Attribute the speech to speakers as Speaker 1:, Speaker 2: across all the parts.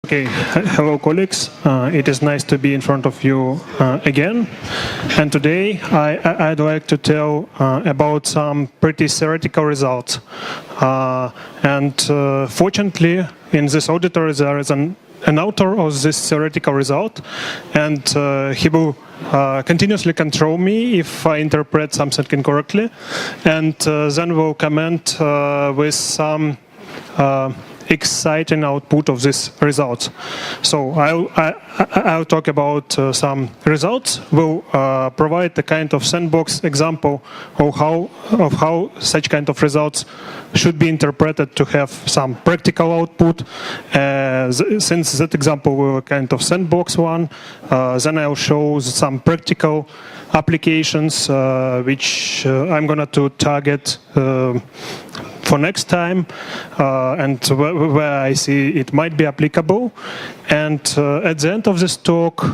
Speaker 1: Okay, hello colleagues. It is nice to be in front of you again. And today I'd like to tell about some pretty theoretical results. Fortunately, in this auditory there is an author of this theoretical result, and he will continuously control me if I interpret something incorrectly, and then will comment with some exciting output of these results. So I'll talk about some results. We'll provide a kind of sandbox example of how such kind of results should be interpreted to have some practical output. Since that example will a kind of sandbox one, then I'll show some practical applications which I'm going to target for next time, and where I see it might be applicable. And at the end of this talk,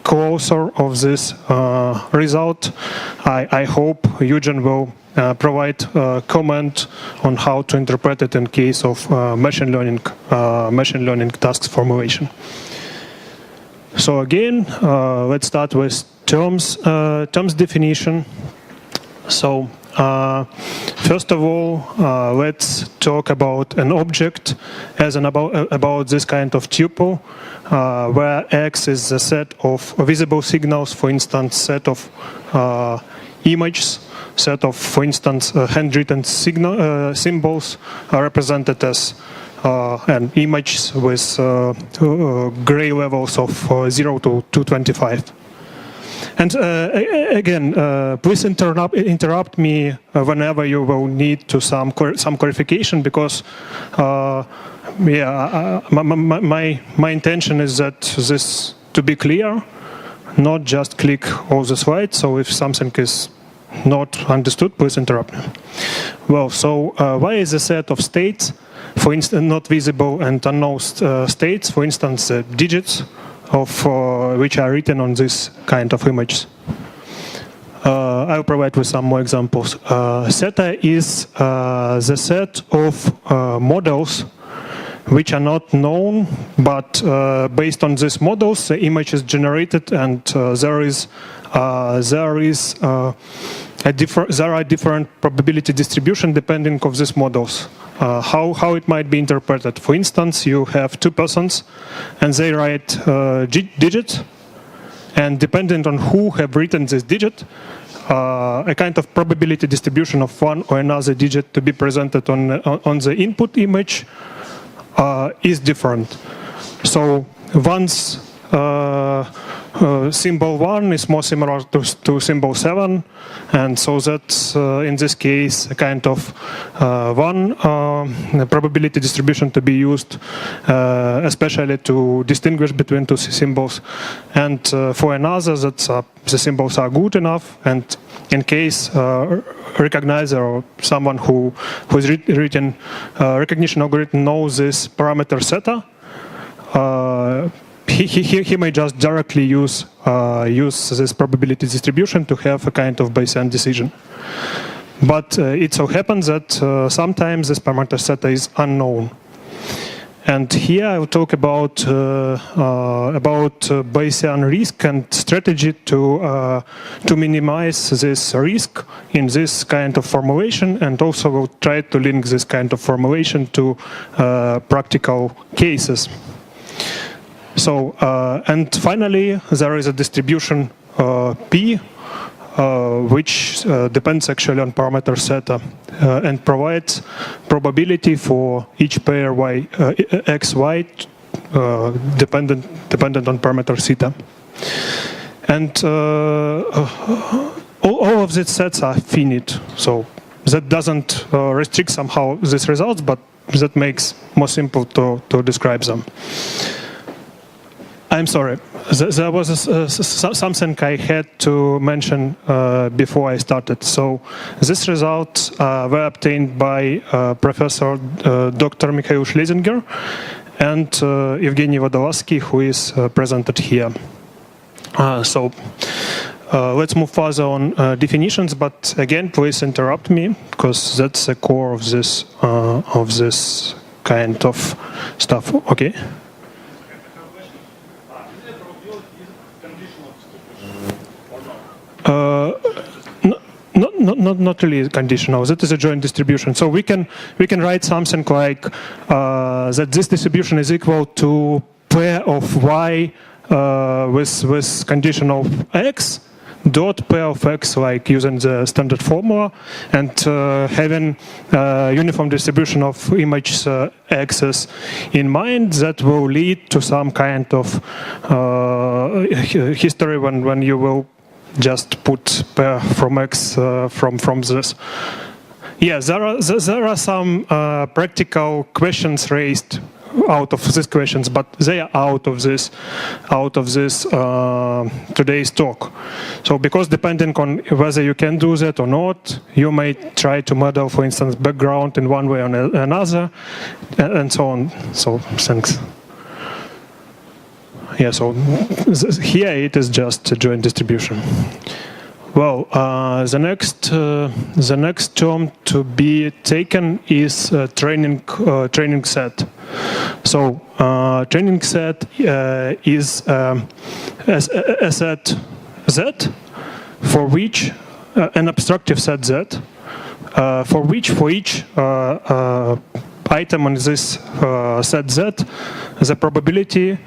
Speaker 1: closer of this result, I hope Eugen will provide a comment on how to interpret it in case of machine learning tasks formulation. So again, let's start with terms definition. So first of all, let's talk about an object as about this kind of tuple, where X is the set of visible signals, for instance, set of images, set of, for instance, handwritten symbols are represented as an image with gray levels of 0 to 225. And again, please interrupt me whenever you will need to some clarification, because my intention is that this to be clear, not just click all the slides. So if something is not understood, please interrupt me. Well, so why is a set of states, for instance, not visible and unknown states, for instance, digits of which are written on this kind of images? I'll provide with some more examples. Theta is the set of models which are not known, but based on these models, the image is generated, and there are different probability distribution depending on these models. How it might be interpreted. For instance, you have two persons and they write digits, and depending on who have written this digit, a kind of probability distribution of one or another digit to be presented on the input image is different. So once symbol 1 is more similar to symbol 7, and so that's in this case a kind of one probability distribution to be used, especially to distinguish between two symbols. And for another, that the symbols are good enough, and in case recognizer or someone who has written recognition algorithm knows this parameter theta, he may just directly use this probability distribution to have a kind of Bayesian decision. But it so happens that sometimes this parameter theta is unknown. And here I will talk about Bayesian risk and strategy to minimize this risk in this kind of formulation, and also will try to link this kind of formulation to practical cases. So, and finally, there is a distribution P, which depends actually on parameter theta, and provides probability for each pair x, y, dependent on parameter theta. And all of these sets are finite, so that doesn't restrict somehow these results, but that makes more simple to describe them. I'm sorry, there was something I had to mention before I started. So these results were obtained by Professor Dr. Mikhail Schlesinger and Evgeniy Vodolazskiy, who is presented here. So let's move further on definitions, but again, please interrupt me, because that's the core of this kind of stuff. Okay. Not really conditional. That is a joint distribution. So we can write something like that this distribution is equal to pair of y with condition of x dot pair of x, like using the standard formula, and having uniform distribution of image x's in mind. That will lead to some kind of history when you will just put pair from x from this. Yeah, there are some practical questions raised out of these questions, but they are out of this today's talk. So because depending on whether you can do that or not, you may try to model, for instance, background in one way or another, and so on. So thanks. Yeah, so here it is just a joint distribution. Well, the next term to be taken is training set. So training set is a set Z for which an abstractive set Z for each item on this set Z, the probability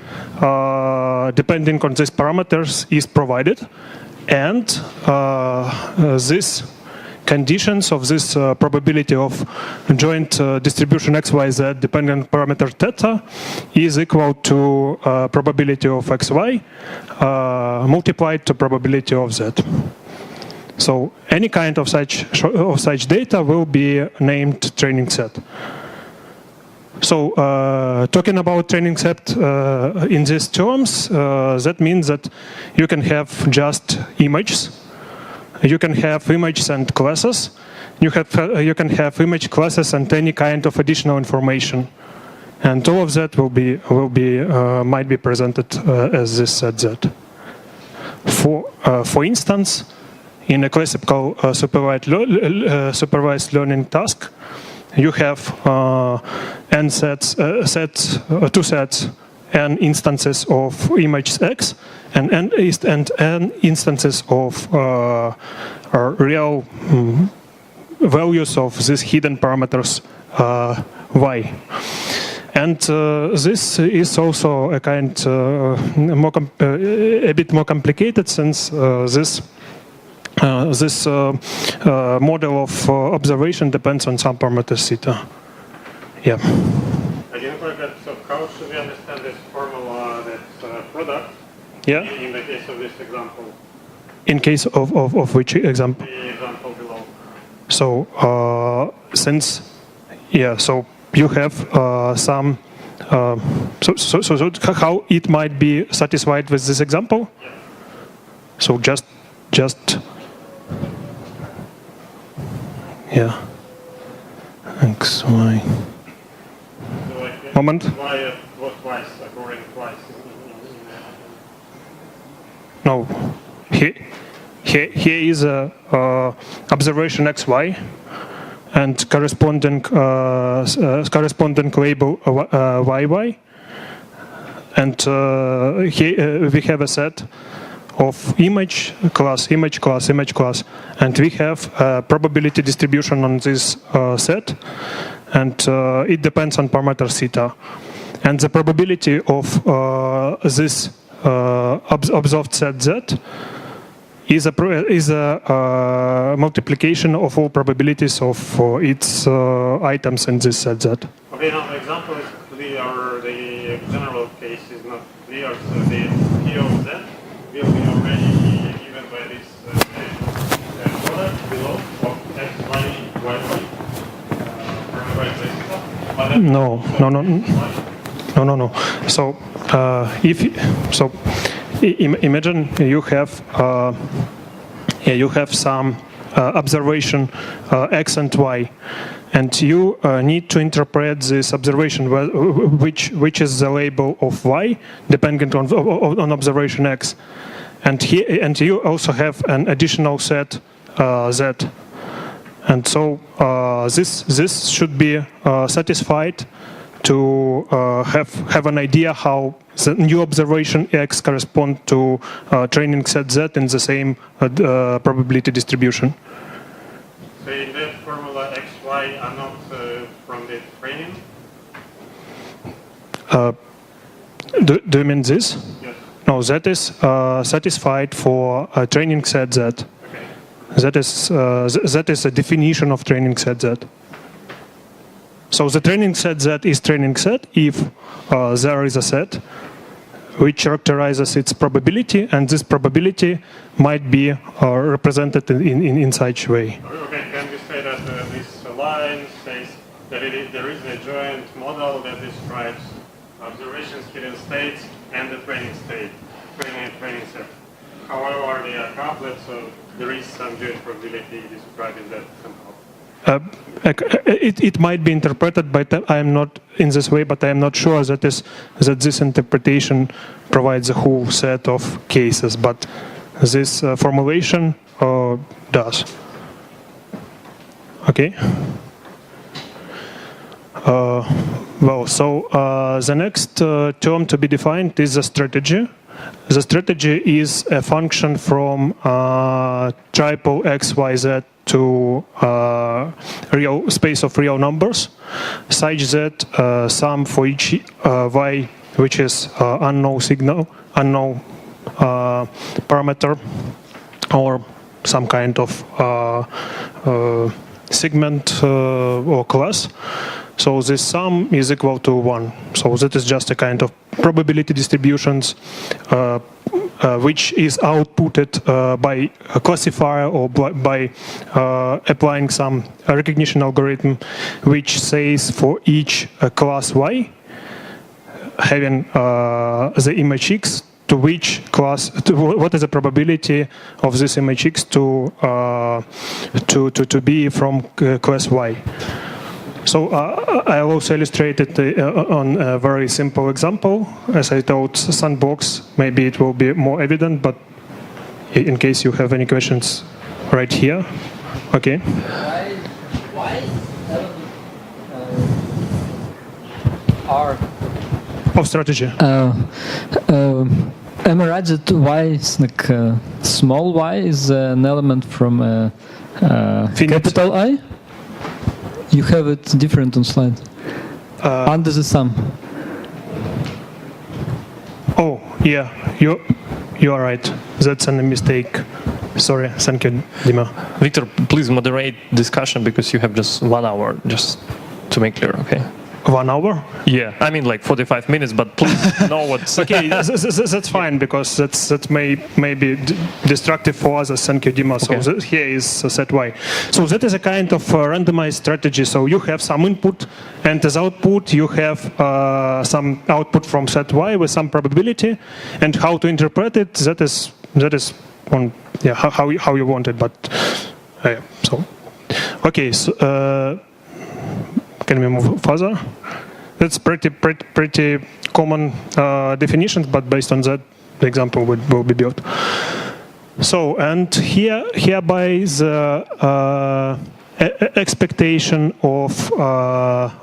Speaker 1: depending on these parameters is provided. And these conditions of this probability of joint distribution xyz depending on parameter theta is equal to probability of xy multiplied to probability of z. So any kind of such data will be named training set. So talking about training set in these terms, that means that you can have just images, you can have images and classes, you can have image classes and any kind of additional information, and all of that might be presented as this set Z. For instance, in a classical supervised learning task, you have n sets, two sets, n instances of image x, and n instances of real values of these hidden parameters y. And this is also a kind a bit more complicated, since this model of observation depends on some parameter theta. Yeah.
Speaker 2: I didn't quite get, so how should we understand this formula, that product,
Speaker 1: yeah,
Speaker 2: in the case of this example?
Speaker 1: In case of which example?
Speaker 2: The example below.
Speaker 1: So, so you have some, so how it might be satisfied with this example?
Speaker 2: Yeah.
Speaker 1: So just yeah, x, y.
Speaker 2: So like
Speaker 1: Moment.
Speaker 2: Y was twice, occurring twice.
Speaker 1: No, here is a observation xy and corresponding label yy, and here we have a set of image class, and we have a probability distribution on this set, and it depends on parameter theta. And the probability of this observed set Z is a multiplication of all probabilities of its items in this set Z.
Speaker 2: Okay, now the example is clear, the general case is not clear, so the P of Z will be already given by this product below of x, y, y, parameterized.
Speaker 1: No. So imagine you have some observation x and y, and you need to interpret this observation, which is the label of y dependent on observation x, and you also have an additional set z, and so this should be satisfied to have an idea how the new observation X corresponds to training set Z in the same probability distribution.
Speaker 2: So in that formula, X, Y are not from the training?
Speaker 1: Do you mean this?
Speaker 2: Yes.
Speaker 1: No, that is satisfied for training set Z.
Speaker 2: Okay.
Speaker 1: That is a definition of training set Z. So the training set Z is training set if there is a set which characterizes its probability, and this probability might be represented in such way.
Speaker 2: Okay, can we say that this line says that there is a joint model that describes observations, hidden states, and the training state, training set. However, they are coupled, so there is some joint probability describing that somehow.
Speaker 1: It might be interpreted, but I am not in this way. But I am not sure that this interpretation provides a whole set of cases. But this formulation does. Okay. Well, so the next term to be defined is the strategy. The strategy is a function from triple x, y, z to real space of real numbers, such that sum for each y, which is unknown parameter, or some kind of segment or class. So this sum is equal to 1. So that is just a kind of probability distributions which is outputted by a classifier or by applying some recognition algorithm which says for each class y having the image x, to which class, what is the probability of this image x to be from class y. So I will also illustrate it on a very simple example. As I told Sandbox, maybe it will be more evident, but in case you have any questions, right here. Okay.
Speaker 3: Why R
Speaker 1: of strategy?
Speaker 3: Am I right that y is like small y is an element from capital I? You have it different on slide. Under the sum.
Speaker 1: Oh, yeah, you are right. That's a mistake. Sorry, thank you, Dima.
Speaker 4: Victor, please moderate discussion because you have just 1 hour, just to make clear, okay?
Speaker 1: 1 hour?
Speaker 4: Yeah, I mean like 45 minutes, but please know what's...
Speaker 1: Okay, that's fine, because that may be destructive for others. Thank you, Dima.
Speaker 4: Okay.
Speaker 1: So here is set y. So that is a kind of randomized strategy. So you have some input, and as output you have some output from set y with some probability, and how to interpret it, that is on how you want it. But so okay. So, can we move further? That's pretty common definitions, but based on that, the example will be built. So, and hereby the expectation of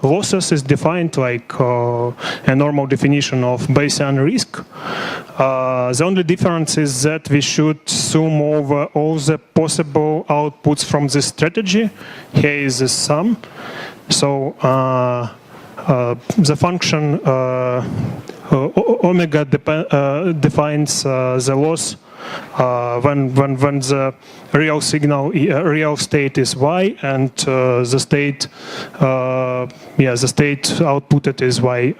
Speaker 1: losses is defined like a normal definition of Bayesian risk. The only difference is that we should sum over all the possible outputs from this strategy. Here is the sum. So the function omega defines the loss when the real signal, real state is y, and the state outputted is y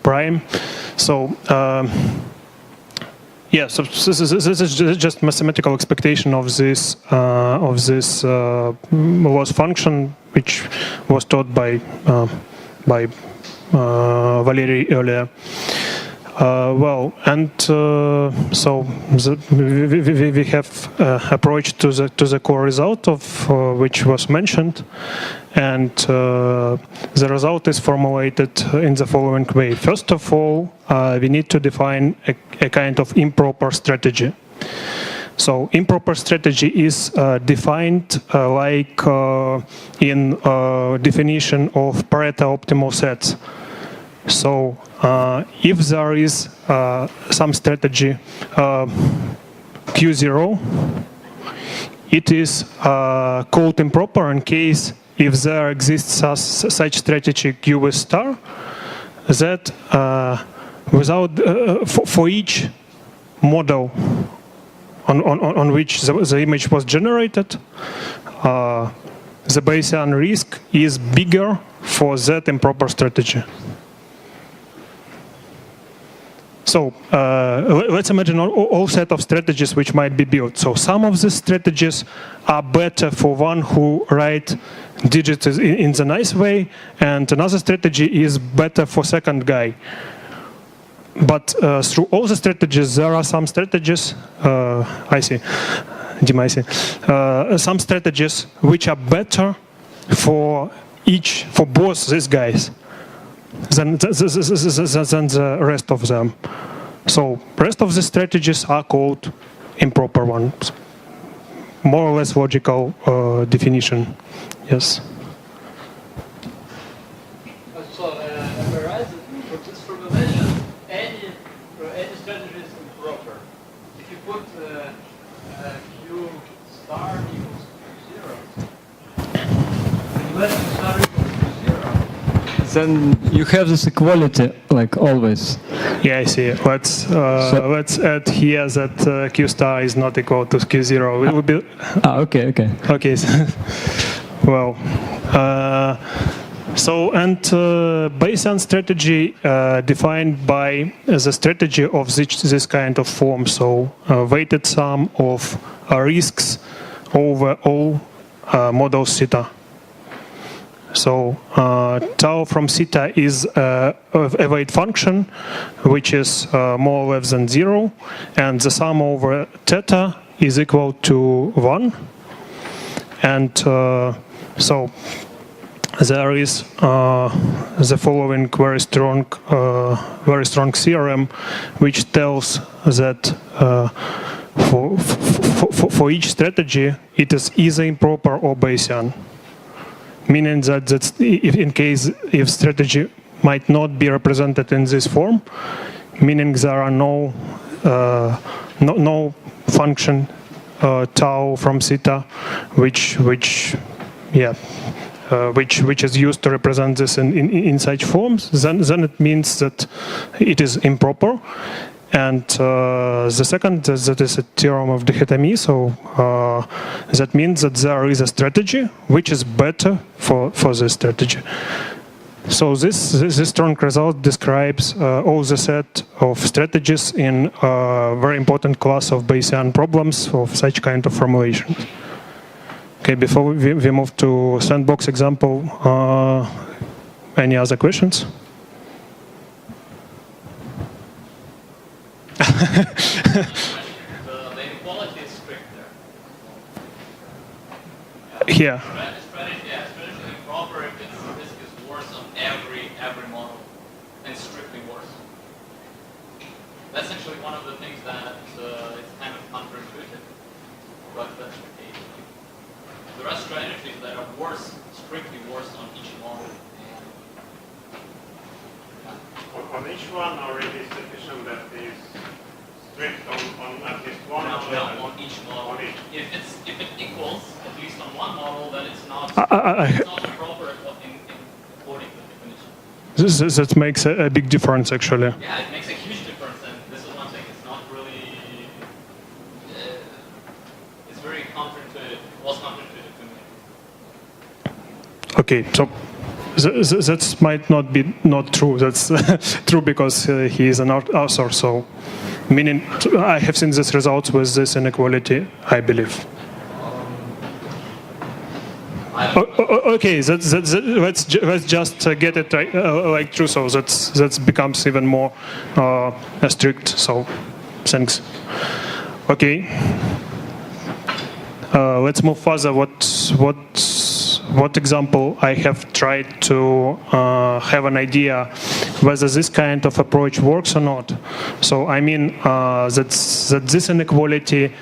Speaker 1: prime. So. Yeah, so this is just mathematical expectation of this loss function, which was taught by Valery earlier. Well, and so we have approach to the core result of which was mentioned, and the result is formulated in the following way. First of all, we need to define a kind of improper strategy. So improper strategy is defined like in definition of Pareto optimal sets. So if there is some strategy Q0, it is called improper in case if there exists such strategy Q with star, that without for each model on which the image was generated, the Bayesian risk is bigger for that improper strategy. So let's imagine all set of strategies which might be built. So some of these strategies are better for one who write digits in the nice way, and another strategy is better for second guy. But through all the strategies, there are some strategies, I see, Dima, I see, some strategies which are better for both these guys than the rest of them. So rest of the strategies are called improper ones. More or less logical definition. Yes.
Speaker 3: So, whereas for this formulation, any strategy is improper. If you put Q star equals Q0, when you let Q star equals Q0, then you have this equality like always.
Speaker 1: Yeah, I see. Let's add here that Q star is not equal to Q0. It would be.
Speaker 3: Okay.
Speaker 1: Okay. Well. So, and Bayesian strategy defined by the strategy of this kind of form. So, weighted sum of risks over all models theta. So, tau from theta is a weight function, which is more or less than 0, and the sum over theta is equal to 1. And so there is the following very strong theorem, which tells that for each strategy it is either improper or Bayesian, meaning that if strategy might not be represented in this form, meaning there are no function tau from theta which is used to represent this in such forms, then it means that it is improper. And the second, that is a theorem of dichotomy, so that means that there is a strategy which is better for this strategy. So this strong result describes all the set of strategies in a very important class of Bayesian problems of such kind of formulation. Okay, before we move to Sandbox example, any other questions?
Speaker 5: The inequality is strict there.
Speaker 1: Here.
Speaker 5: Strategy is improper if its risk is worse on every model, and strictly worse. That's actually one of the things that it's kind of counterintuitive, but that's the case. There are strategies that are worse, strictly worse on each model.
Speaker 2: On each one, or it is sufficient that is strict on at least one model?
Speaker 5: No, on each model.
Speaker 2: On each.
Speaker 5: If it equals at least on one model, then it's not improper according to the definition.
Speaker 1: That makes a big difference, actually.
Speaker 5: Yeah, it makes a huge difference, and this is one thing. It's not really. It's very counterintuitive. It was counterintuitive to me.
Speaker 1: Okay, so that might not be not true. That's true because he is an author. So, meaning I have seen these results with this inequality, I believe. Okay, let's just get it like true. So that becomes even more strict. So, thanks. Okay, let's move further. What example I have tried to have an idea whether this kind of approach works or not. So I mean that this inequality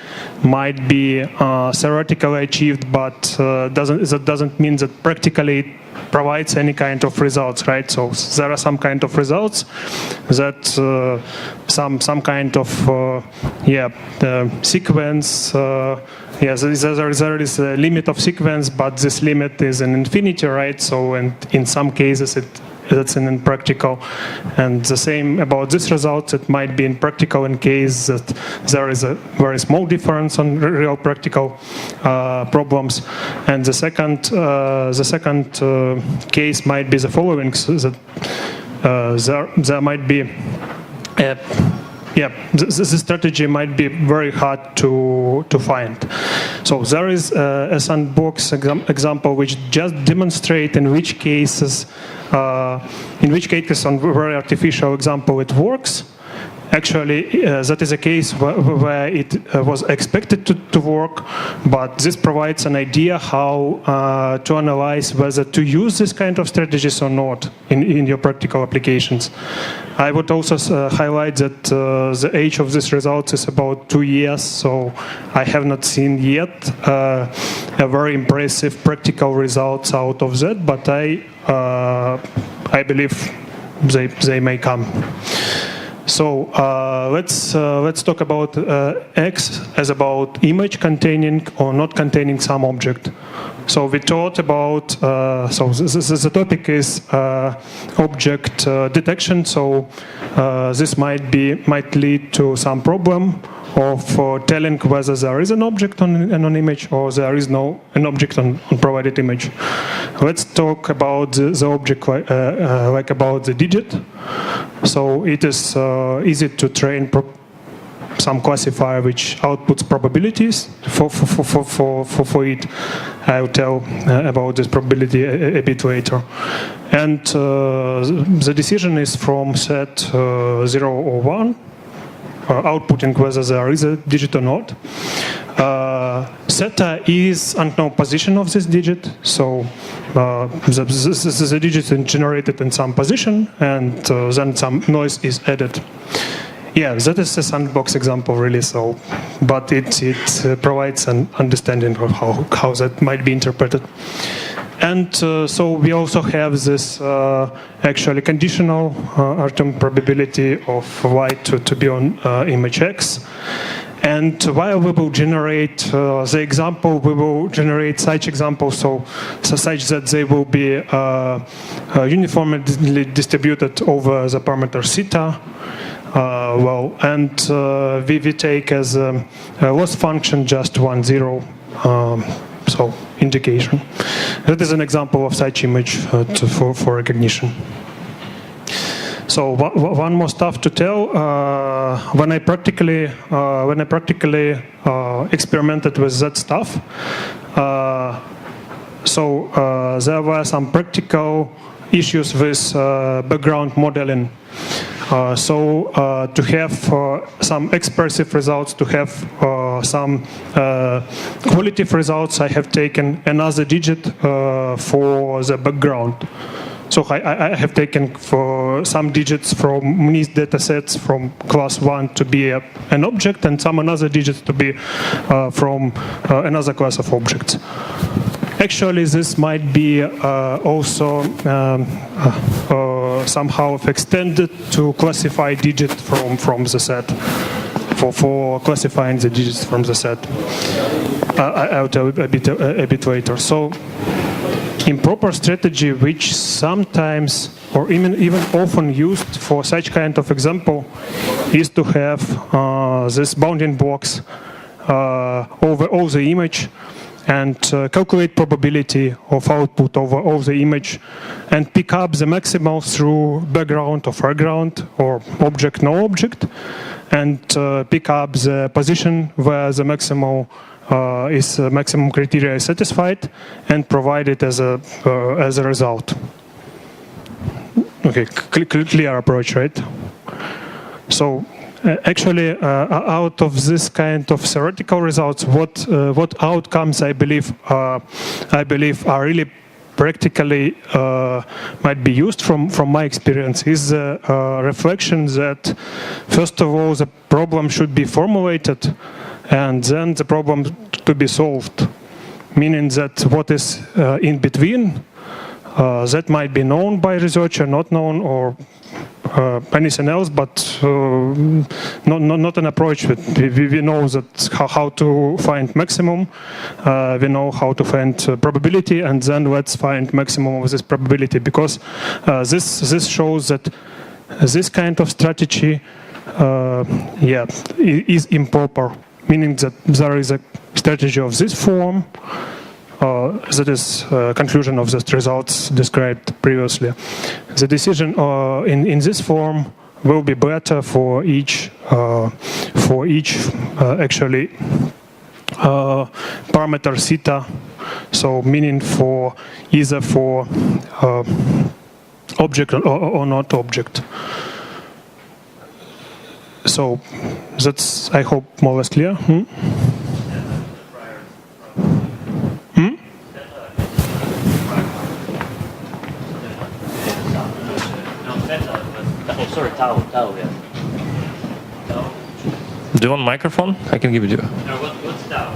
Speaker 1: might be theoretically achieved, but that doesn't mean that practically it provides any kind of results, right? So there are some kind of results that some kind of sequence. There is a limit of sequence, but this limit is an infinity, right? So, and in some cases that's an impractical. And the same about this result, it might be impractical in case that there is a very small difference on real practical problems. And the second case might be the following: so that there might be this strategy might be very hard to find. So there is a Sandbox example which just demonstrates in which cases on very artificial example it works. Actually, that is a case where it was expected to work, but this provides an idea how to analyze whether to use this kind of strategies or not in your practical applications. I would also highlight that the age of this result is about 2 years, so I have not seen yet a very impressive practical results out of that, but I believe they may come. So let's talk about X as about image containing or not containing some object. So we thought about so the topic is object detection. So this might lead to some problem of telling whether there is an object on an image or there is an object on provided image. Let's talk about the object like about the digit. So it is easy to train some classifier which outputs probabilities for it. I'll tell about this probability a bit later. And the decision is from set 0 or 1, outputting whether there is a digit or not. Theta is unknown position of this digit, so the digit is generated in some position, and then some noise is added. Yeah, that is a Sandbox example, really. So, but it provides an understanding of how that might be interpreted. And so we also have this actually conditional Artem probability of y to be on image X. And while we will generate the example, we will generate such examples so such that they will be uniformly distributed over the parameter theta. We take as a loss function just 1, 0. So indication. That is an example of such image for recognition. So one more stuff to tell. When I practically experimented with that stuff, there were some practical issues with background modeling. To have some expressive results, to have some qualitative results, I have taken another digit for the background. So I have taken for some digits from these data sets from class 1 to be an object, and some another digits to be from another class of objects. Actually, this might be also somehow extended to classify digit from the set, for classifying the digits from the set. I'll tell a bit later. So, improper strategy, which sometimes or even often used for such kind of example, is to have this bounding box over all the image and calculate probability of output over all the image and pick up the maximal through background or foreground or object, no object, and pick up the position where the maximal maximum criteria is satisfied and provide it as a result. Okay, clear approach, right? So actually, out of this kind of theoretical results, what outcomes I believe are really practically might be used from my experience is the reflection that, first of all, the problem should be formulated and then the problem to be solved. Meaning that what is in between, that might be known by researcher, not known, or anything else, but not an approach. We know that how to find maximum, we know how to find probability, and then let's find maximum of this probability, because this shows that this kind of strategy is improper, meaning that there is a strategy of this form, that is conclusion of the results described previously. The decision in this form will be better for each actually parameter theta. So meaning for either for object or not object. So that's, I hope, more or less clear.
Speaker 6: Sorry, tau, yeah.
Speaker 4: Do you want microphone? I can give it to you.
Speaker 6: No, what's tau?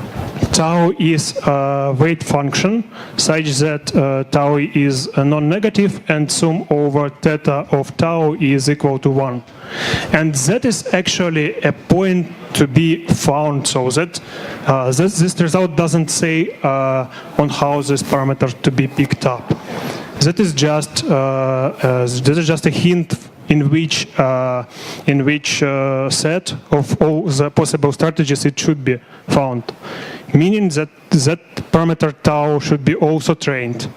Speaker 1: Tau is a weight function such that tau is non-negative and sum over theta of tau is equal to 1. And that is actually a point to be found, so that this result doesn't say on how this parameter to be picked up. That is just a hint in which set of all the possible strategies it should be found, meaning that parameter tau should be also trained.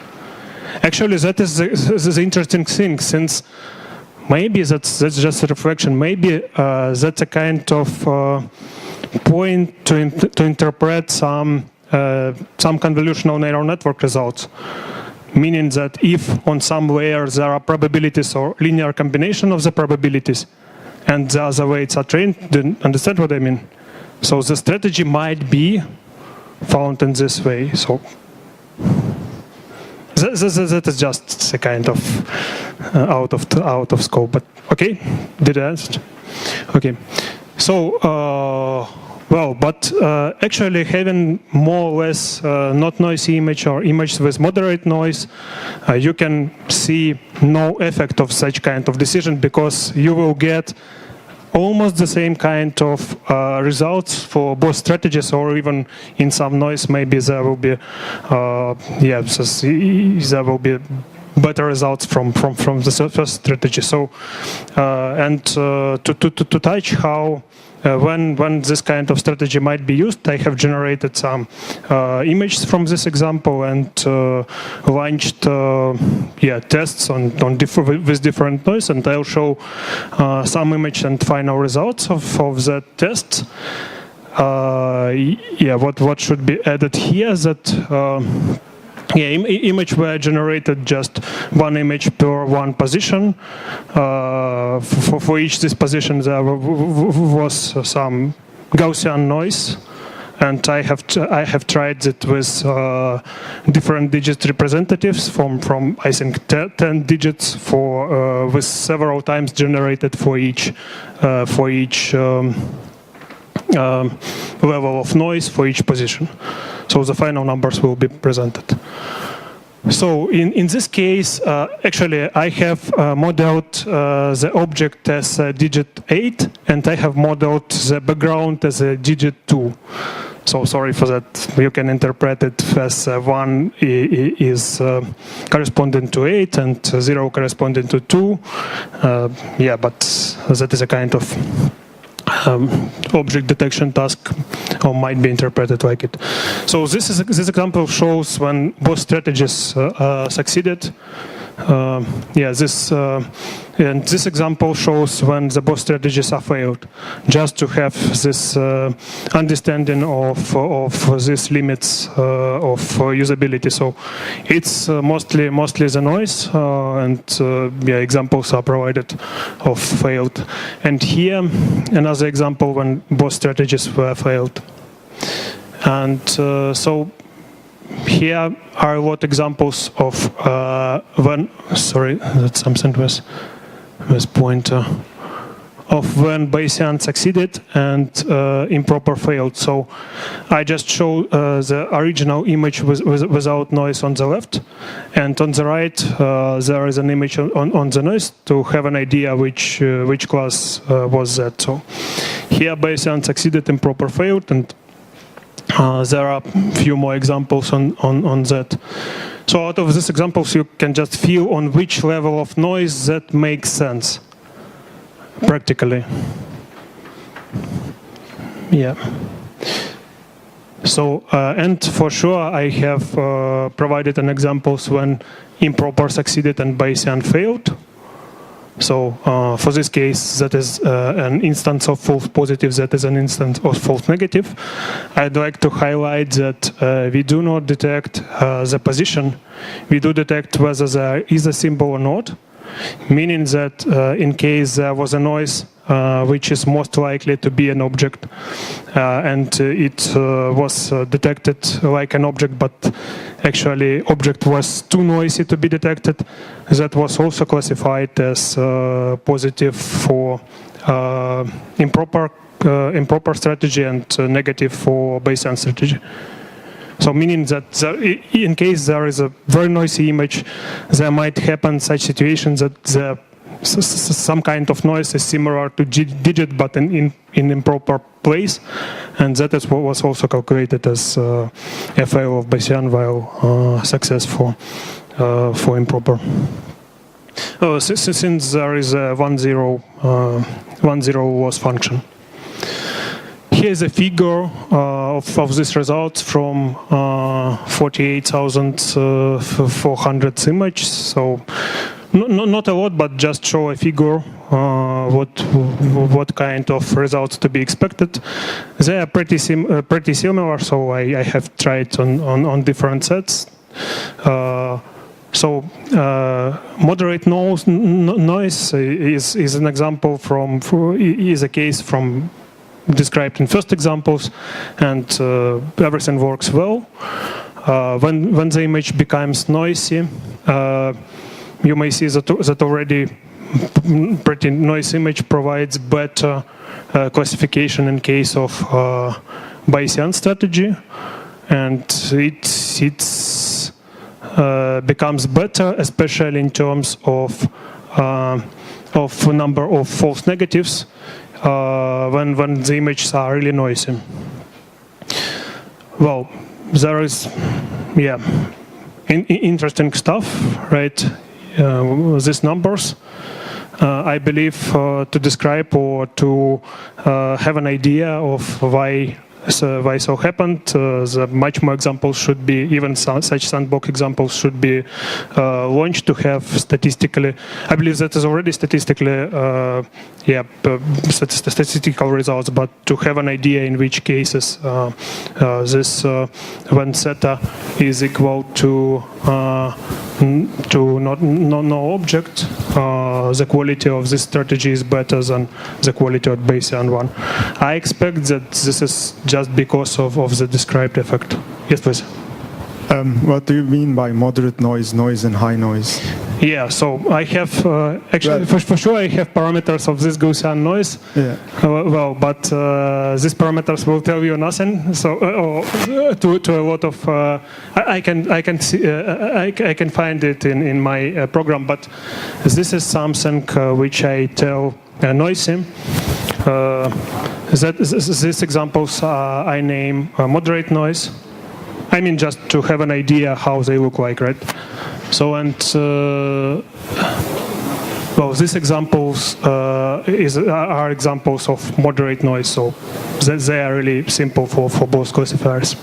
Speaker 1: Actually, that is the interesting thing, since maybe that's just a reflection. Maybe that's a kind of point to interpret some convolutional neural network results. Meaning that if on some layer there are probabilities or linear combination of the probabilities and the other weights are trained, then understand what I mean? So the strategy might be found in this way. So that is just a kind of out of scope. But okay, did I answer? Okay, so actually having more or less not noisy image or image with moderate noise, you can see no effect of such kind of decision, because you will get almost the same kind of results for both strategies, or even in some noise maybe there will be there will be better results from the first strategy. So to touch how when this kind of strategy might be used, I have generated some images from this example and launched tests with different noise, and I'll show some image and final results of that test. What should be added here, that image were generated just one image per one position. For each this position there was some Gaussian noise, and I have tried it with different digit representatives from I think 10 digits for with several times generated for each level of noise for each position. So the final numbers will be presented. So in this case, actually, I have modeled the object as a digit 8, and I have modeled the background as a digit 2. So sorry for that. You can interpret it as 1 is corresponding to 8 and 0 corresponding to 2. But that is a kind of object detection task, or might be interpreted like it. So this example shows when both strategies succeeded. This example shows when the both strategies are failed, just to have this understanding of these limits of usability. So it's mostly the noise, and examples are provided of failed. And here another example when both strategies were failed. And so here are a lot of examples of when, sorry, that's something with pointer, of when Bayesian succeeded and Improper failed. So I just show the original image without noise on the left, and on the right there is an image on the noise to have an idea which class was that. So here Bayesian succeeded, Improper failed, and there are a few more examples on that. So out of these examples you can just feel on which level of noise that makes sense. Practically. Yeah. So, and for sure I have provided an examples when Improper succeeded and Bayesian failed. So for this case, that is an instance of false positive, that is an instance of false negative. I'd like to highlight that we do not detect the position. We do detect whether there is a symbol or not. Meaning that in case there was a noise which is most likely to be an object and it was detected like an object, but actually object was too noisy to be detected, that was also classified as positive for improper strategy and negative for Bayesian strategy. So meaning that in case there is a very noisy image, there might happen such situations that some kind of noise is similar to digit but in improper place, and that is what was also calculated as a fail of Bayesian while success for improper. Since there is a 1-0 loss function. Here's a figure of this result from 48,400 images. So not a lot, but just show a figure what kind of results to be expected. They are pretty similar, so I have tried on different sets. So moderate noise is an example is a case from described in first examples, and everything works well. When the image becomes noisy, you may see that already pretty noisy image provides better classification in case of Bayesian strategy, and it becomes better, especially in terms of number of false negatives. When the images are really noisy. Well, there is, interesting stuff, right? These numbers, I believe, to describe or to have an idea of why so happened. The much more examples should be, even such sandbox examples should be launched to have statistically, I believe that is already statistically, statistical results, but to have an idea in which cases this when theta is equal to no object, the quality of this strategy is better than the quality of Bayesian one. I expect that this is just because of the described effect. Yes, please.
Speaker 7: What do you mean by moderate noise, and high noise?
Speaker 1: Yeah, so I have actually for sure I have parameters of this Gaussian noise. Yeah. But these parameters will tell you nothing. So to a lot of I can see I can find it in my program. But this is something which I tell noisy. These examples I name moderate noise. I mean, just to have an idea how they look like, right? So, and these examples are examples of moderate noise. So they are really simple for both classifiers.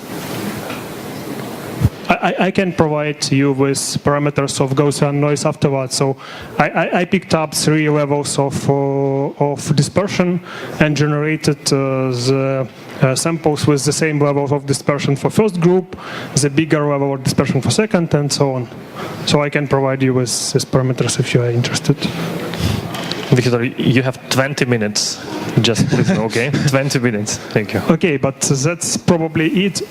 Speaker 1: I can provide you with parameters of Gaussian noise afterwards. So I picked up 3 levels of dispersion and generated the samples with the same level of dispersion for first group, the bigger level of dispersion for second, and so on. So I can provide you with these parameters if you are interested.
Speaker 4: Victor, you have 20 minutes. Just please, okay? 20 minutes. Thank you.
Speaker 1: Okay, but that's probably it.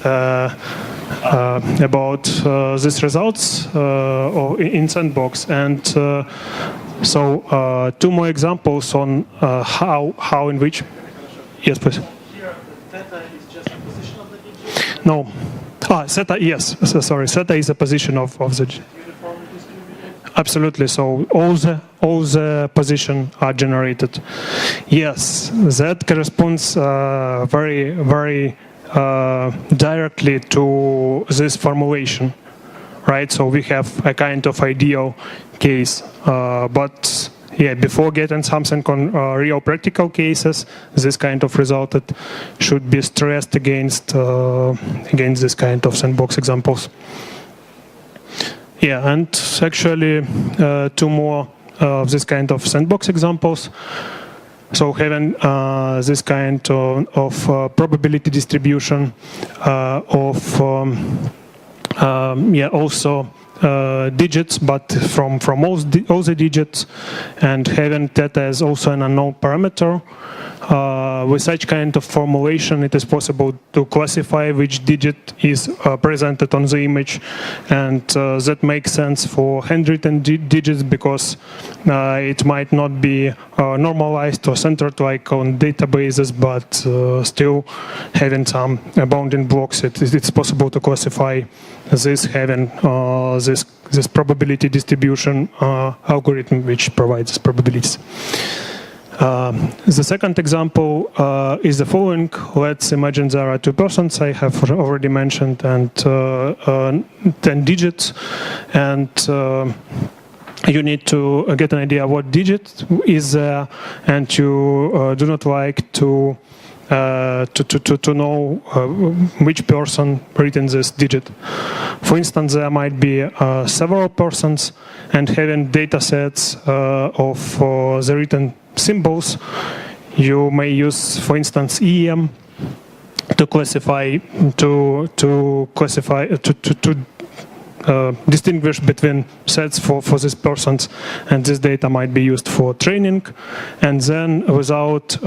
Speaker 1: these results in Sandbox. And so 2 more examples on how in which. Yes, please.
Speaker 8: Here, theta is just a position of the digit.
Speaker 1: No. Theta, yes. Sorry, theta is a position of the.
Speaker 8: Uniformly distributed.
Speaker 1: Absolutely. So all the positions are generated. Yes, that corresponds very, very directly to this formulation, right? So we have a kind of ideal case, but yeah, before getting something on real practical cases, this kind of result should be stressed against this kind of sandbox examples. Yeah, and actually 2 more of this kind of sandbox examples. So having this kind of probability distribution of also digits, but from all the digits, and having theta as also an unknown parameter. With such kind of formulation, it is possible to classify which digit is presented on the image, and that makes sense for handwritten digits because it might not be normalized or centered like on databases, but still having some bounding blocks, it's possible to classify this having this probability distribution algorithm which provides probabilities. The second example is the following. Let's imagine there are 2 persons, I have already mentioned, and 10 digits, and you need to get an idea what digit is there, and you do not like to know which person written this digit. For instance, there might be several persons, and having data sets of the written symbols, you may use, for instance, EEM to classify distinguish between sets for these persons, and this data might be used for training, and then without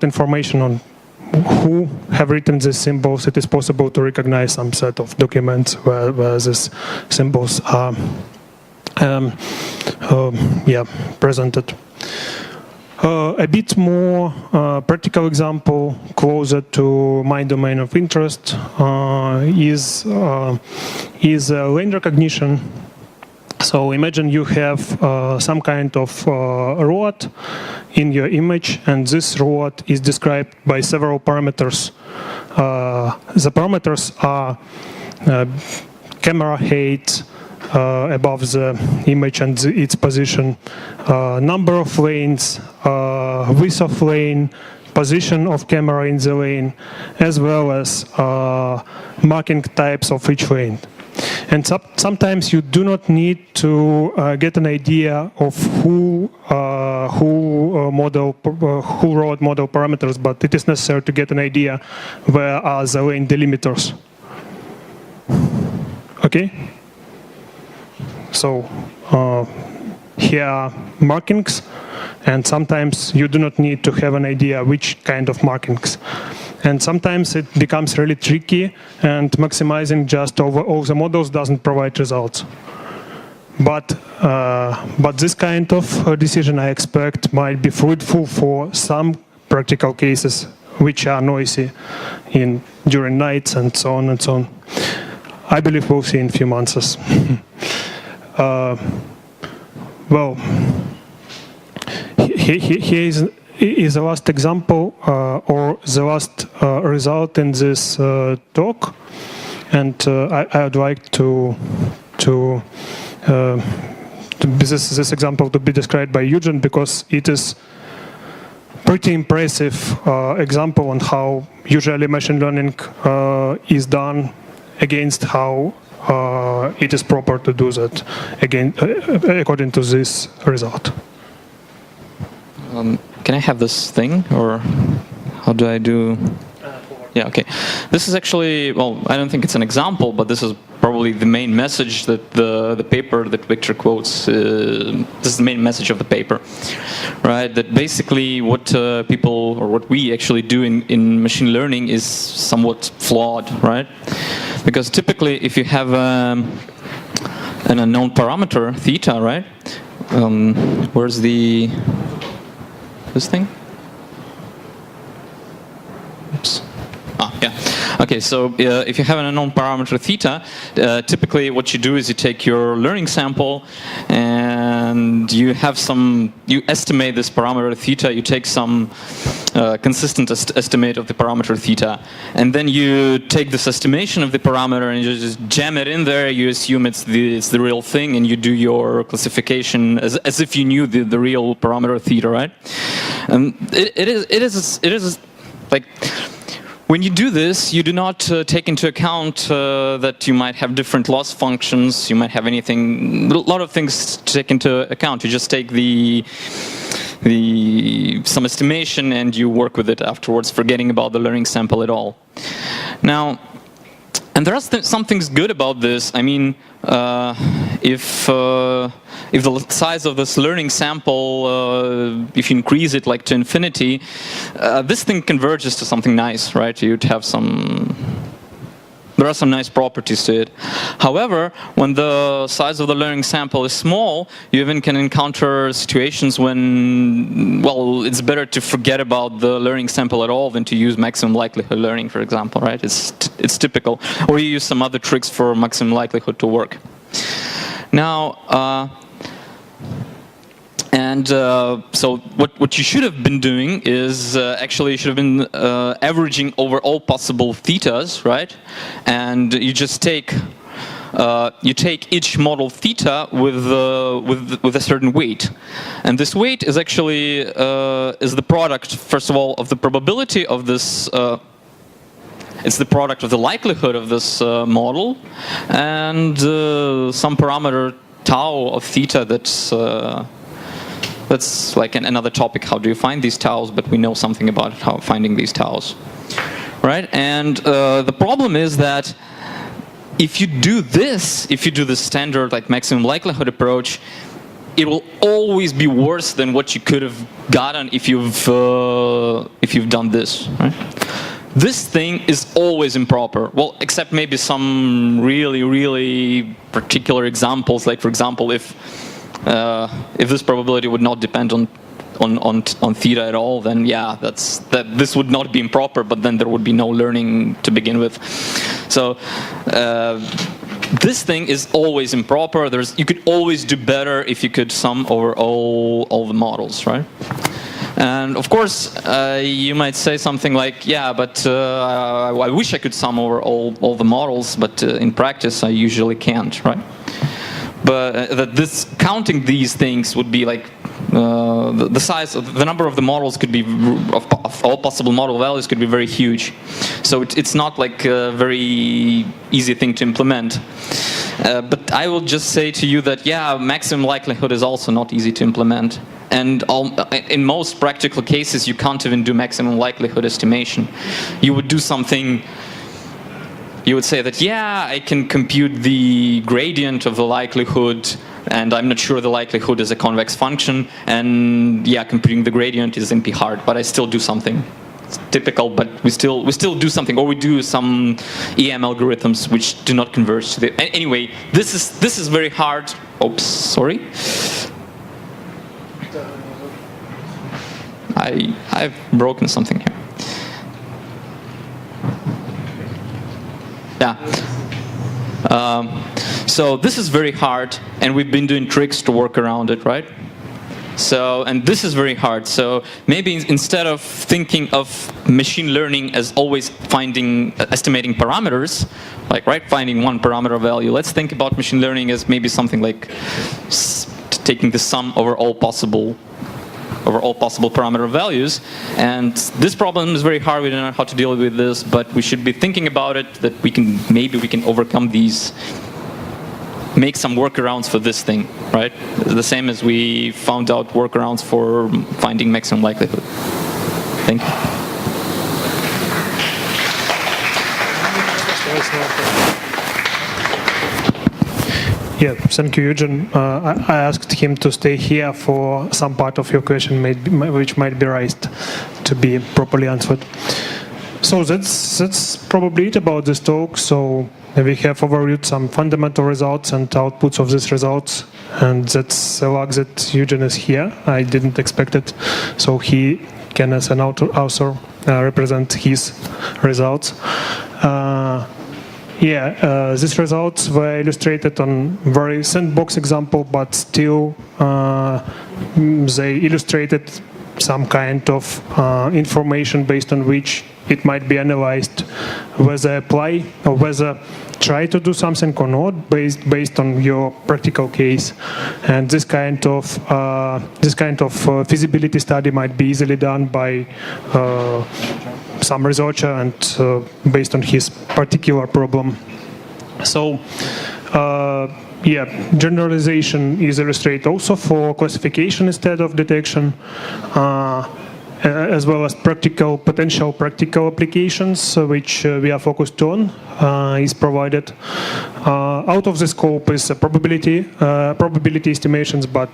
Speaker 1: information on who have written these symbols, it is possible to recognize some set of documents where these symbols are presented. A bit more practical example, closer to my domain of interest, is lane recognition. So imagine you have some kind of road in your image, and this road is described by several parameters. The parameters are camera height above the image and its position, number of lanes, width of lane, position of camera in the lane, as well as marking types of each lane. And sometimes you do not need to get an idea of who wrote model parameters, but it is necessary to get an idea where are the lane delimiters. Okay? So here are markings, and sometimes you do not need to have an idea which kind of markings. And sometimes it becomes really tricky, and maximizing just over all the models doesn't provide results. But this kind of decision, I expect, might be fruitful for some practical cases which are noisy during nights and so on and so on. I believe we'll see in a few months. Well, here is the last example or the last result in this talk, and I would like this example to be described by Eugen, because it is pretty impressive example on how usually machine learning is done against how it is proper to do that again according to this result.
Speaker 9: Can I have this thing, or how do I do? Yeah, okay. This is actually, well, I don't think it's an example, but this is probably the main message that the paper that Victor quotes. This is the main message of the paper, right? That basically what people, or what we actually do in machine learning is somewhat flawed, right? Because typically, if you have an unknown parameter, theta, right? Where's this thing? Oops. Yeah. Okay, so if you have an unknown parameter theta, typically what you do is you take your learning sample and you estimate this parameter theta, you take some consistent estimate of the parameter theta, and then you take this estimation of the parameter and you just jam it in there, you assume it's the real thing, and you do your classification as if you knew the real parameter theta, right? It is like, when you do this, you do not take into account that you might have different loss functions, you might have a lot of things to take into account. You just take some estimation and you work with it afterwards, forgetting about the learning sample at all. Now, and there are some things good about this. I mean, if the size of this learning sample, if you increase it like to infinity, this thing converges to something nice, right? You'd have there are some nice properties to it. However, when the size of the learning sample is small, you even can encounter situations when, well, it's better to forget about the learning sample at all than to use maximum likelihood learning, for example, right? It's typical. Or you use some other tricks for maximum likelihood to work. Now, so what you should have been doing is actually you should have been averaging over all possible thetas, right? And you just take each model theta with a certain weight, and this weight is actually is the product, first of all, of the probability of this. It's the product of the likelihood of this model and some parameter tau of theta that's like another topic. How do you find these taus? But we know something about how finding these taus, right? And the problem is that if you do the standard like maximum likelihood approach, it will always be worse than what you could have gotten if you've done this, right? This thing is always improper. Well, except maybe some really, really particular examples. Like, for example, if this probability would not depend on theta at all, then yeah, this would not be improper. But then there would be no learning to begin with. So this thing is always improper. You could always do better if you could sum over all the models, right? And of course, you might say something like, yeah, but I wish I could sum over all the models, but in practice I usually can't, right? But counting these things would be like the size of the number of the models could be of all possible model values could be very huge. So it's not like a very easy thing to implement. But I will just say to you that yeah, maximum likelihood is also not easy to implement. And in most practical cases, you can't even do maximum likelihood estimation. You would do something. You would say that, yeah, I can compute the gradient of the likelihood, and I'm not sure the likelihood is a convex function, and yeah, computing the gradient is NP hard, but I still do something. It's typical, but we still do something, or we do some EM algorithms which do not converge to the. Anyway, this is very hard. Oops, sorry. I've broken something here. Yeah. So this is very hard, and we've been doing tricks to work around it, right? So, and this is very hard. So maybe instead of thinking of machine learning as always estimating parameters, like finding one parameter value, let's think about machine learning as maybe something like taking the sum over all possible parameter values. And this problem is very hard. We don't know how to deal with this, but we should be thinking about it, that maybe we can overcome these, make some workarounds for this thing, right? The same as we found out workarounds for finding maximum likelihood. Thank you.
Speaker 1: Yeah, thank you, Eugen. I asked him to stay here for some part of your question, which might be raised to be properly answered. So that's probably it about this talk. So we have overviewed some fundamental results and outputs of these results, and that's a luck that Eugen is here. I didn't expect it, so he can, as an author, represent his results. These results were illustrated on very sandbox example, but still they illustrated some kind of information based on which it might be analyzed whether apply or whether try to do something or not based on your practical case. And this kind of feasibility study might be easily done by some researcher and based on his particular problem. So generalization is illustrated also for classification instead of detection, as well as potential practical applications, which we are focused on, is provided. Out of the scope is probability estimations, but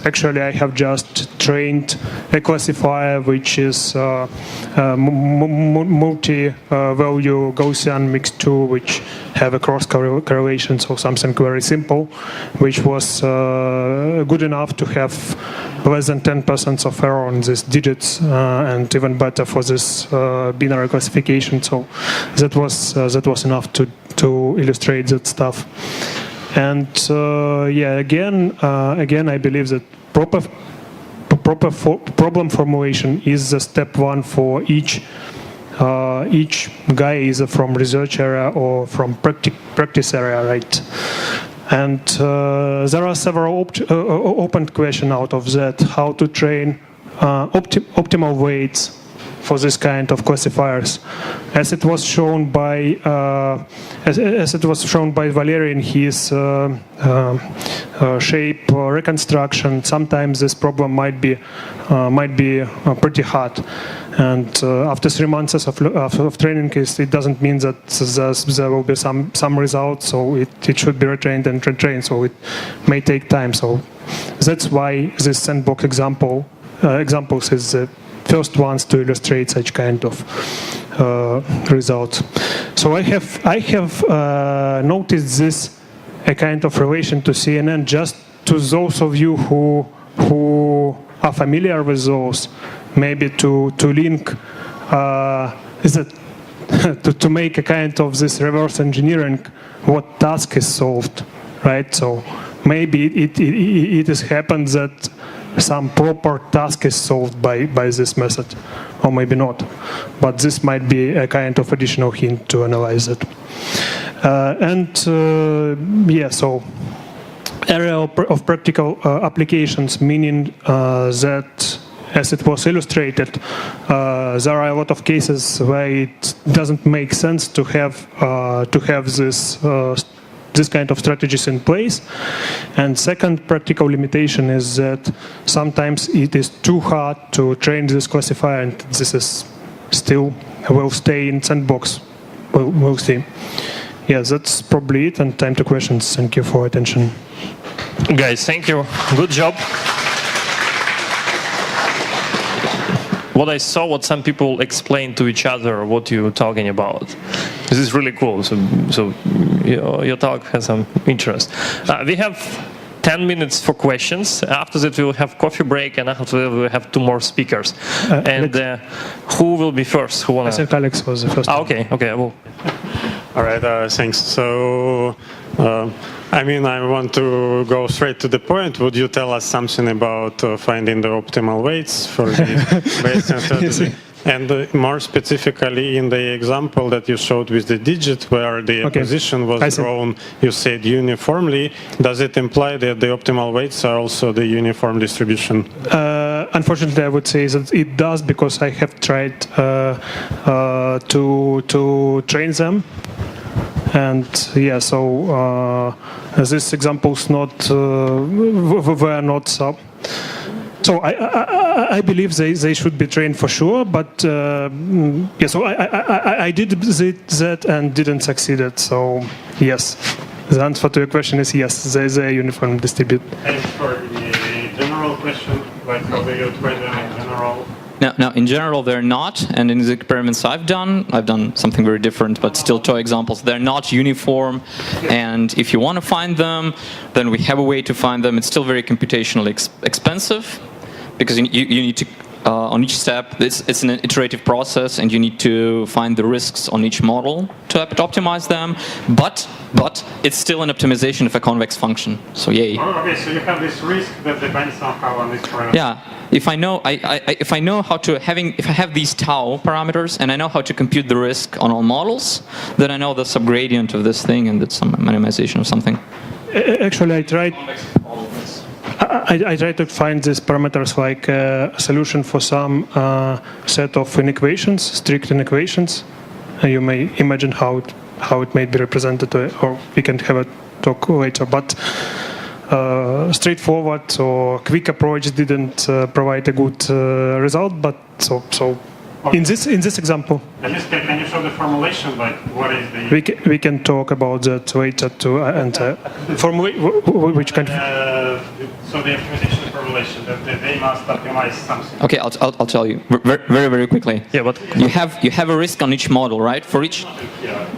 Speaker 1: actually I have just trained a classifier which is multi-value Gaussian mixed tool, which have a cross correlation, so something very simple, which was good enough to have less than 10% of error on these digits, and even better for this binary classification. So that was enough to illustrate that stuff. And again, I believe that proper problem formulation is the step one for each guy, either from research area or from practice area, right? And there are several open questions out of that: how to train optimal weights for this kind of classifiers, as it was shown by Valery in his shape reconstruction. Sometimes this problem might be pretty hard, and after 3 months of training, it doesn't mean that there will be some results. So it should be retrained and retrained. So it may take time. So that's why this sandbox examples is the first ones to illustrate such kind of results. So I have noticed this a kind of relation to CNN, just to those of you who are familiar with those, maybe to link to make a kind of this reverse engineering what task is solved, right? So maybe it has happened that some proper task is solved by this method, or maybe not. But this might be a kind of additional hint to analyze it. So area of practical applications, meaning that, as it was illustrated, there are a lot of cases where it doesn't make sense to have this kind of strategies in place. And second practical limitation is that sometimes it is too hard to train this classifier, and this is still will stay in sandbox. We'll see. Yeah, that's probably it, and time to questions. Thank you for attention.
Speaker 4: Guys, thank you. Good job. What I saw, what some people explain to each other, what you're talking about. This is really cool. So your talk has some interest. We have 10 minutes for questions. After that, we will have coffee break, and after that, we will have 2 more speakers. Who will be first? Who wanna?
Speaker 1: I think Alex was the first.
Speaker 4: Okay. Well.
Speaker 2: All right, thanks. So, I want to go straight to the point. Would you tell us something about finding the optimal weights for the Bayesian strategy?
Speaker 1: Yes.
Speaker 2: And more specifically, in the example that you showed with the digit, where the position was drawn, you said uniformly. Does it imply that the optimal weights are also the uniform distribution?
Speaker 1: Unfortunately, I would say that it does, because I have tried to train them. And so these examples were not so. So I believe they should be trained for sure, but so I did that and didn't succeed it. So yes. the answer to your question is yes, they're uniform distributed.
Speaker 2: And for the general question, like how do you trade them in general?
Speaker 9: Now, in general, they're not, and in the experiments I've done something very different, but still toy examples. They're not uniform, and if you want to find them, then we have a way to find them. It's still very computationally expensive, because you need to, on each step, it's an iterative process, and you need to find the risks on each model to optimize them, but it's still an optimization of a convex function, so yay.
Speaker 2: Oh, okay, so you have this risk that depends somehow on this parameter.
Speaker 9: Yeah. If I know if I have these tau parameters and I know how to compute the risk on all models, then I know the subgradient of this thing and it's some minimization of something.
Speaker 1: Actually, I tried to find these parameters like a solution for some set of inequations, strict inequations. You may imagine how it may be represented, or we can have a talk later. But straightforward or quick approach didn't provide a good result. But so in this example,
Speaker 2: At least can you show the formulation? Like what is the?
Speaker 1: we can talk about that later too. And which kind of?
Speaker 2: So the optimization formulation that they must optimize something.
Speaker 9: Okay, I'll tell you very very quickly.
Speaker 4: Yeah, but
Speaker 9: You have a risk on each model, right? For each,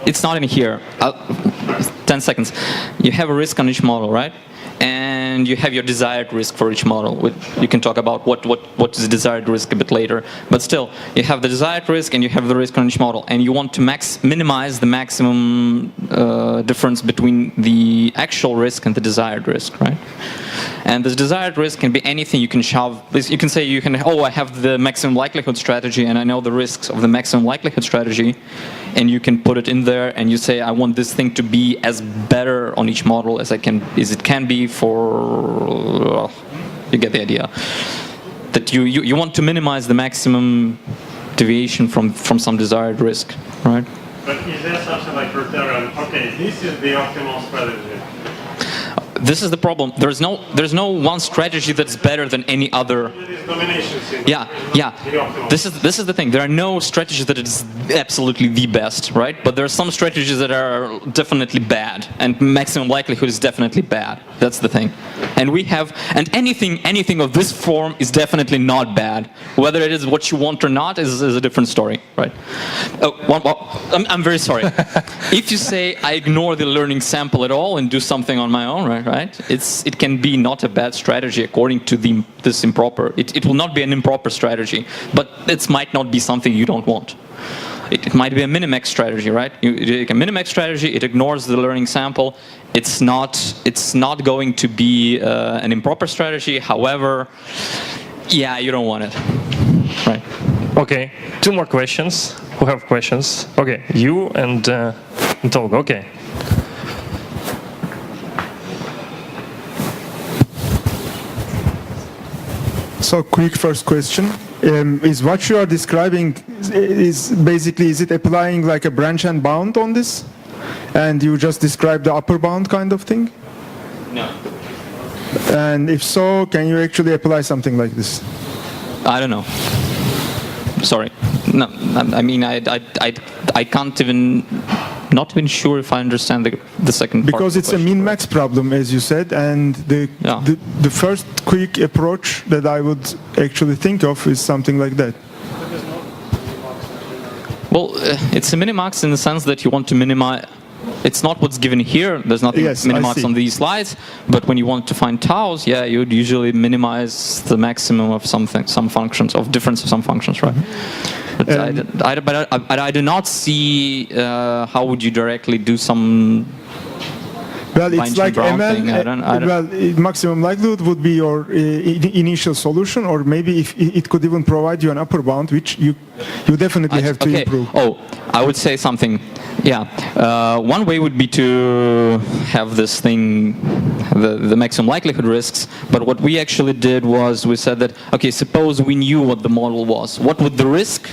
Speaker 9: it's not in here. 10 seconds. You have a risk on each model, right? And you have your desired risk for each model. You can talk about what is the desired risk a bit later. But still, you have the desired risk and you have the risk on each model. And you want to minimize the maximum difference between the actual risk and the desired risk, right? And this desired risk can be anything you can shove. You can say I have the maximum likelihood strategy and I know the risks of the maximum likelihood strategy. And you can put it in there and you say, I want this thing to be as better on each model as it can be for, you get the idea. That you want to minimize the maximum deviation from some desired risk, right?
Speaker 2: But is there something like for Theorem? Okay, this is the optimal strategy.
Speaker 9: This is the problem. There's no one strategy that's better than any other. Yeah. This is the thing. There are no strategies that is absolutely the best, right? But there are some strategies that are definitely bad, and maximum likelihood is definitely bad. That's the thing. And anything of this form is definitely not bad. Whether it is what you want or not is a different story, right? I'm very sorry. If you say I ignore the learning sample at all and do something on my own, right? It can be not a bad strategy according to this improper. It will not be an improper strategy, but it might not be something you don't want. It might be a minimax strategy, right? You take a minimax strategy, it ignores the learning sample. It's not going to be an improper strategy. However, yeah, you don't want it, right?
Speaker 4: okay, 2 more questions. Who have questions? Okay, you and Tolga. Okay.
Speaker 7: So, quick first question. Is what you are describing is it applying like a branch and bound on this? And you just described the upper bound kind of thing?
Speaker 9: No.
Speaker 7: And if so, can you actually apply something like this?
Speaker 9: I don't know. Sorry. No, I mean, I can't even, not even sure if I understand the second part.
Speaker 7: Because it's a min-max problem, as you said, and the first quick approach that I would actually think of is something like that.
Speaker 9: Well, it's a minimax in the sense that you want to minimize. It's not what's given here. There's nothing minimax on these slides. But when you want to find taus, yeah, you would usually minimize the maximum of some functions, of difference of some functions, right? But I do not see how would you directly do some.
Speaker 7: Well, it's like ML. Maximum likelihood would be your initial solution, or maybe if it could even provide you an upper bound, which you definitely have to improve.
Speaker 9: Oh, I would say something. Yeah, one way would be to have this thing, the maximum likelihood risks. But what we actually did was we said that, okay, suppose we knew what the model was. What would the risk?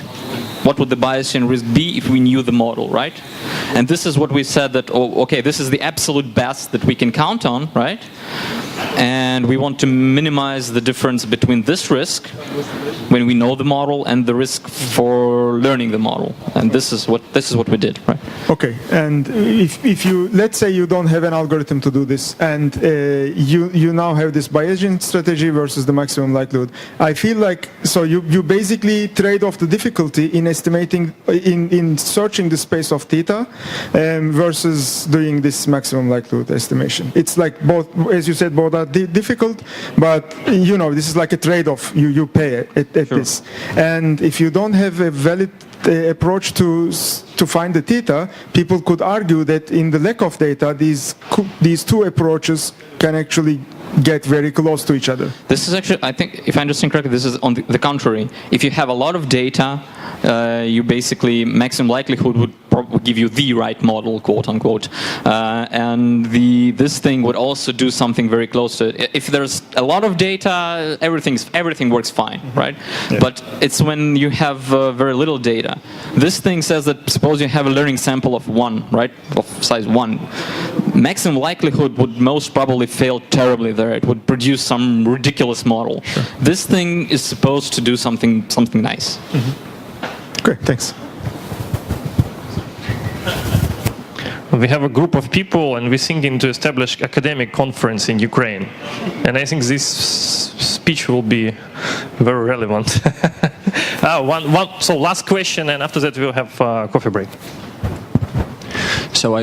Speaker 9: What would the Bayesian risk be if we knew the model, right? And this is what we said that, oh, okay, this is the absolute best that we can count on, right? and we want to minimize the difference between this risk when we know the model and the risk for learning the model. And this is what we did, right?
Speaker 7: Okay, and if you, let's say you don't have an algorithm to do this, and you now have this Bayesian strategy versus the maximum likelihood. I feel like, so you basically trade off the difficulty in estimating, in searching the space of theta versus doing this maximum likelihood estimation. It's like both, as you said, both are difficult, but this is like a trade-off you pay at this. And if you don't have a valid approach to find the theta, people could argue that in the lack of data, these two approaches can actually get very close to each other.
Speaker 9: This is actually, I think, if I understand correctly, this is on the contrary. If you have a lot of data, you basically, maximum likelihood would probably give you the right model, quote unquote. And this thing would also do something very close to it. If there's a lot of data, everything works fine, right? Yeah. But it's when you have very little data. This thing says that suppose you have a learning sample of 1, right? Of size 1. Maximum likelihood would most probably fail terribly there. It would produce some ridiculous model. Sure. This thing is supposed to do something nice.
Speaker 7: Mm-hmm. Great, thanks.
Speaker 4: We have a group of people and we're thinking to establish academic conference in Ukraine. And I think this speech will be very relevant. So last question, and after that we'll have a coffee break.
Speaker 10: So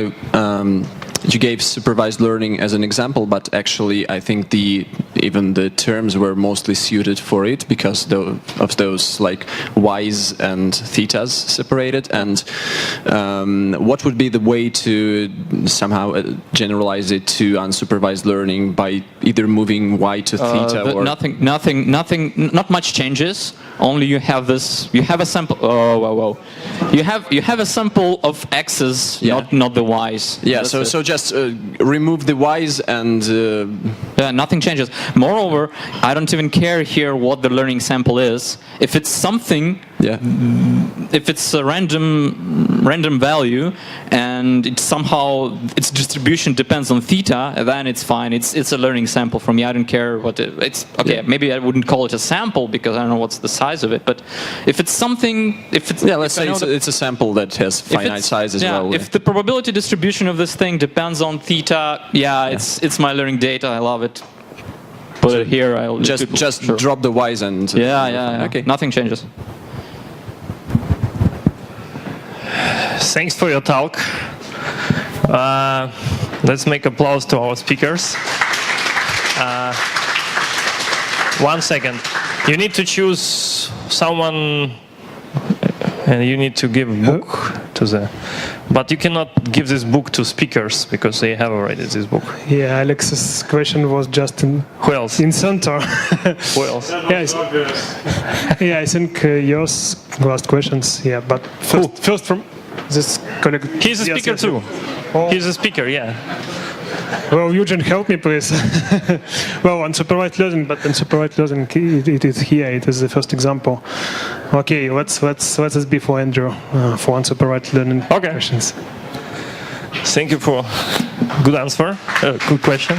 Speaker 10: you gave supervised learning as an example, but actually I think even the terms were mostly suited for it because of those like y's and thetas separated. And what would be the way to somehow generalize it to unsupervised learning by either moving y to theta or
Speaker 9: not much changes. Only you have this. You have a sample. Oh, you have a sample of x's, yeah. not the y's.
Speaker 10: Yeah. So just remove the y's and
Speaker 9: nothing changes. Moreover, I don't even care here what the learning sample is. If it's something, yeah. If it's a random value and it somehow its distribution depends on theta, then it's fine. It's a learning sample for me. I don't care what it's. Okay, yeah. Maybe I wouldn't call it a sample because I don't know what's the size of it. But if it's something,
Speaker 10: let's say it's a sample that has finite size as well.
Speaker 9: If the probability distribution of this thing depends on theta, it's my learning data. I love it. Put it here. I'll
Speaker 10: just sure. Drop the y's and
Speaker 9: yeah. Okay, nothing changes.
Speaker 4: Thanks for your talk. Let's make applause to our speakers. 1 second. You need to choose someone and you need to give a book to the... But you cannot give this book to speakers because they have already this book.
Speaker 1: Yeah, Alex's question was just in...
Speaker 4: Who else?
Speaker 1: In center.
Speaker 4: Who else?
Speaker 1: Yeah, I think yours last questions. Yeah, but first from this colleague.
Speaker 4: He's a speaker too. Oh. He's a speaker, yeah.
Speaker 1: Well, Eugene, help me, please. Well, unsupervised learning, but unsupervised learning, it is here. It is the first example. Okay, let's be for Andrew for unsupervised learning questions.
Speaker 4: Thank you for good answer, good question.